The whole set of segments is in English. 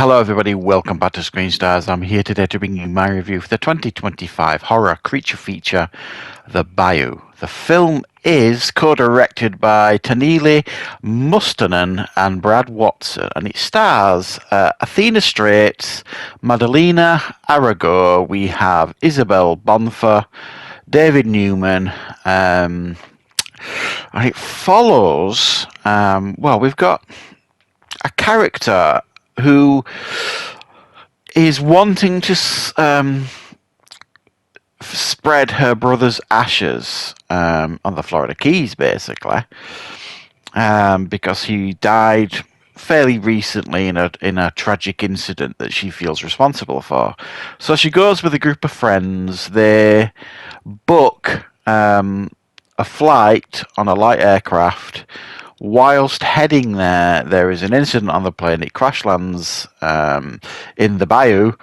Hello, everybody. Welcome back to Screenstars. I'm here today to bring you my review for the 2025 horror creature feature, The Bayou. The film is co-directed by Taneli Mustonen and Brad Watson, and it stars Athena Straits, Madalena Arago. We have Isabel Bonfer, David Newman, and it follows. We've got a character who is wanting to spread her brother's ashes on the Florida Keys, basically, because he died fairly recently in a tragic incident that she feels responsible for. So she goes with a group of friends. They book a flight on a light aircraft. Whilst heading there, there is an incident on the plane. It crash lands in the bayou,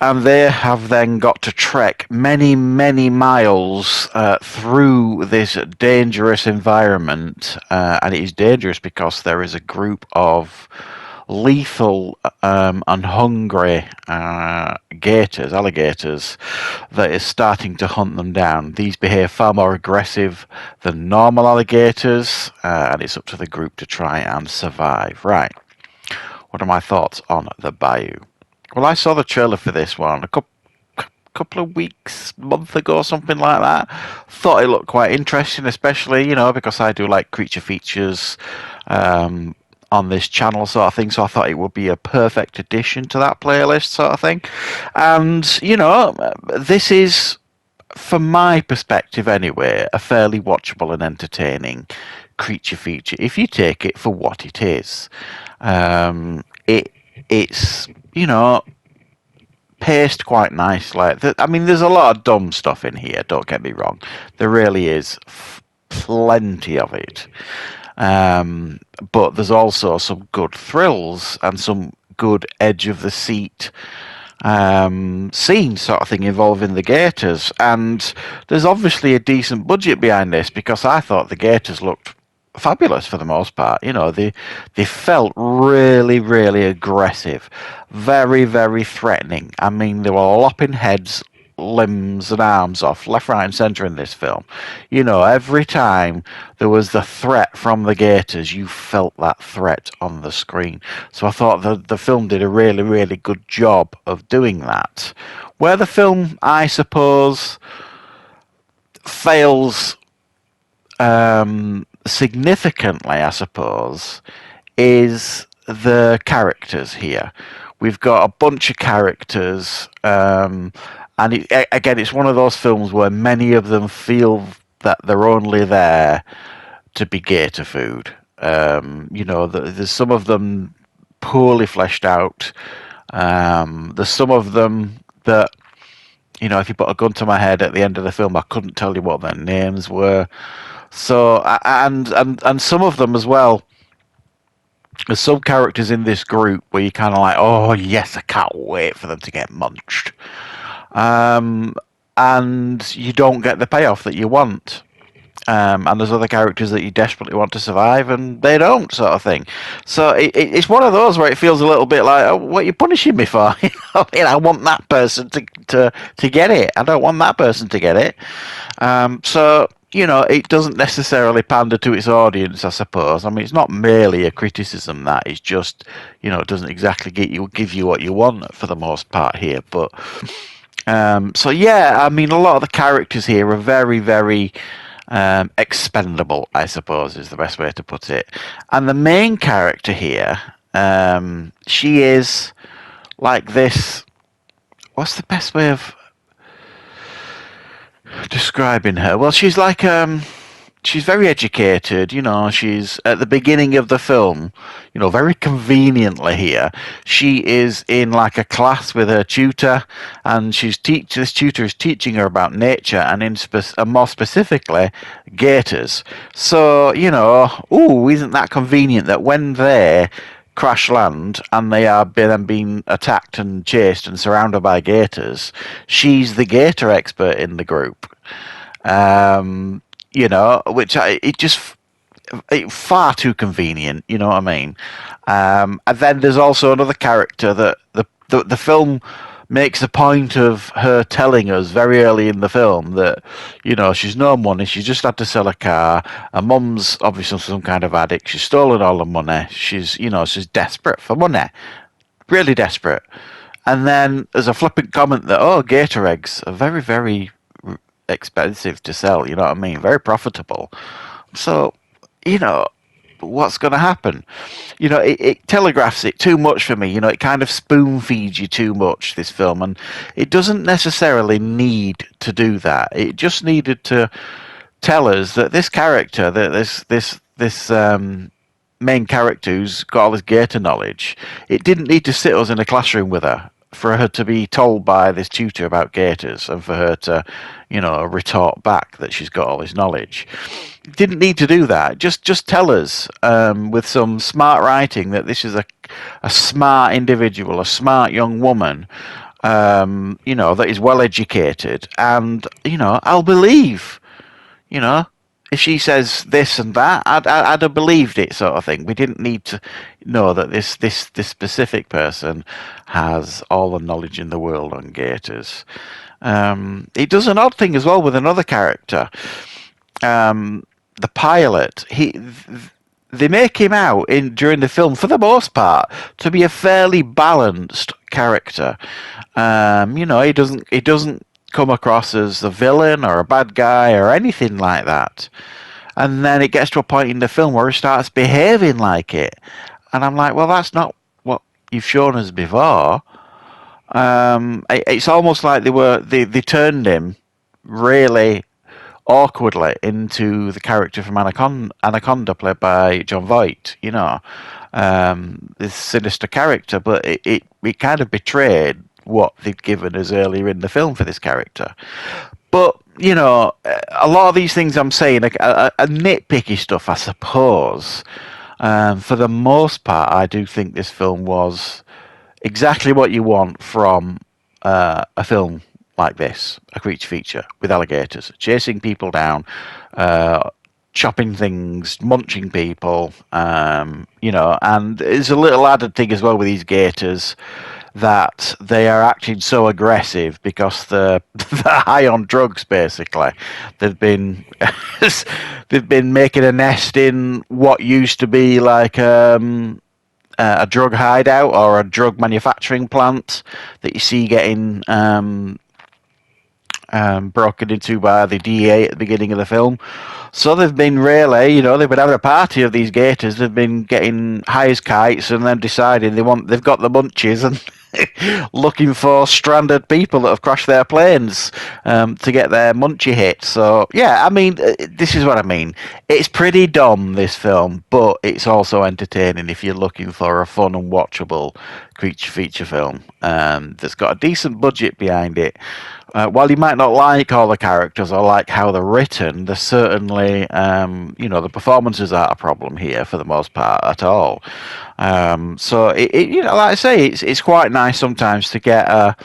and they have then got to trek many, many miles through this dangerous environment. And it is dangerous because there is a group of lethal and hungry alligators, that is starting to hunt them down. These behave far more aggressive than normal alligators, and it's up to the group to try and survive. Right. What are my thoughts on The Bayou? Well, I saw the trailer for this one a couple of weeks, month ago, something like that. Thought it looked quite interesting, especially, because I do like creature features on this channel, sort of thing, so I thought it would be a perfect addition to that playlist, sort of thing. And this is, from my perspective anyway, a fairly watchable and entertaining creature feature if you take it for what it is. It's paced quite nicely. There's a lot of dumb stuff in here, don't get me wrong. There really is plenty of it. But there's also some good thrills and some good edge of the seat scene, sort of thing, involving the gators. And there's obviously a decent budget behind this, because I thought the gators looked fabulous for the most part. They felt really, really aggressive, very, very threatening. They were lopping heads, limbs and arms off left, right and centre in this film. Every time there was the threat from the gators, you felt that threat on the screen. So I thought the film did a really, really good job of doing that. Where the film, I suppose, fails significantly, I suppose, is the characters here. We've got a bunch of characters, and it's one of those films where many of them feel that they're only there to be gator food. There's some of them poorly fleshed out. There's some of them that, if you put a gun to my head at the end of the film, I couldn't tell you what their names were. So, and some of them as well, there's some characters in this group where you're kind of like, oh yes, I can't wait for them to get munched. And you don't get the payoff that you want. And there's other characters that you desperately want to survive, and they don't, sort of thing. So it's one of those where it feels a little bit like, oh, what are you punishing me for? I want that person to get it. I don't want that person to get it. So it doesn't necessarily pander to its audience, I suppose. It's not merely a criticism, that it's just, it doesn't exactly give you what you want for the most part here. But a lot of the characters here are very, very expendable, I suppose, is the best way to put it. And the main character here, she is like this. What's the best way of describing her? Well, she's like she's very educated. She's at the beginning of the film, very conveniently here, she is in like a class with her tutor, and this tutor is teaching her about nature, and more specifically gators. So isn't that convenient that when they crash land and they are then being attacked and chased and surrounded by gators, she's the gator expert in the group. Which it just far too convenient. You know what I mean? And then there's also another character that the film makes a point of her telling us very early in the film that, you know, she's no money, she's just had to sell a car, her mum's obviously some kind of addict, she's stolen all the money, she's desperate for money, really desperate. And then there's a flippant comment that, oh, gator eggs are very, very expensive to sell, you know what I mean? Very profitable. So, you know, what's going to happen? You know, it telegraphs it too much for me. You know, it kind of spoon feeds you too much, this film, and it doesn't necessarily need to do that. It just needed to tell us that this character, that this main character who's got all this gator knowledge, it didn't need to sit us in a classroom with her for her to be told by this tutor about gators and for her to, you know, retort back that she's got all this knowledge. Didn't need to do that. Just tell us with some smart writing that this is a smart individual, a smart young woman, you know, that is well educated, and you know, I'll believe. You know, if she says this and that, I'd have believed it, sort of thing. We didn't need to know that this specific person has all the knowledge in the world on gators. It does an odd thing as well with another character, the pilot. They make him out in during the film, for the most part, to be a fairly balanced character. You know, he doesn't come across as a villain or a bad guy or anything like that. And then it gets to a point in the film where he starts behaving like it, and I'm like, well, that's not what you've shown us before. It's almost like they turned him really awkwardly into the character from Anaconda, played by John Voight. You know, this sinister character, but it kind of betrayed what they'd given us earlier in the film for this character. But you know, a lot of these things I'm saying are nitpicky stuff, I suppose. For the most part, I do think this film was exactly what you want from a film like this, a creature feature with alligators chasing people down, chopping things, munching people, you know, and there's a little added thing as well with these gators that they are acting so aggressive because they're high on drugs. Basically, they've been they've been making a nest in what used to be like a drug hideout or a drug manufacturing plant that you see getting broken into by the DEA at the beginning of the film. So they've been really, you know, they've been having a party of these gators. They've been getting high as kites, and then deciding they've got the munchies and looking for stranded people that have crashed their planes to get their munchie hit. So yeah, I mean, this is what I mean. It's pretty dumb, this film, but it's also entertaining if you're looking for a fun and watchable creature feature film that's got a decent budget behind it. While you might not like all the characters or like how they're written, there's certainly, you know, the performances aren't a problem here for the most part at all. So you know, like I say, it's quite nice sometimes to get a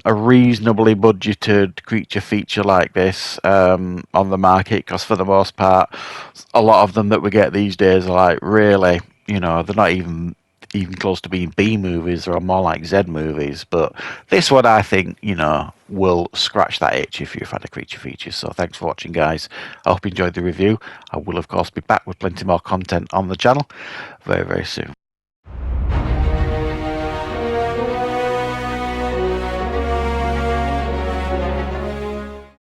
reasonably budgeted creature feature like this on the market, because for the most part, a lot of them that we get these days are like really, you know, they're not even close to being B movies, or more like Z movies. But this one, I think, you know, will scratch that itch if you've had a creature feature. So thanks for watching, guys. I hope you enjoyed the review. I will, of course, be back with plenty more content on the channel very, very soon.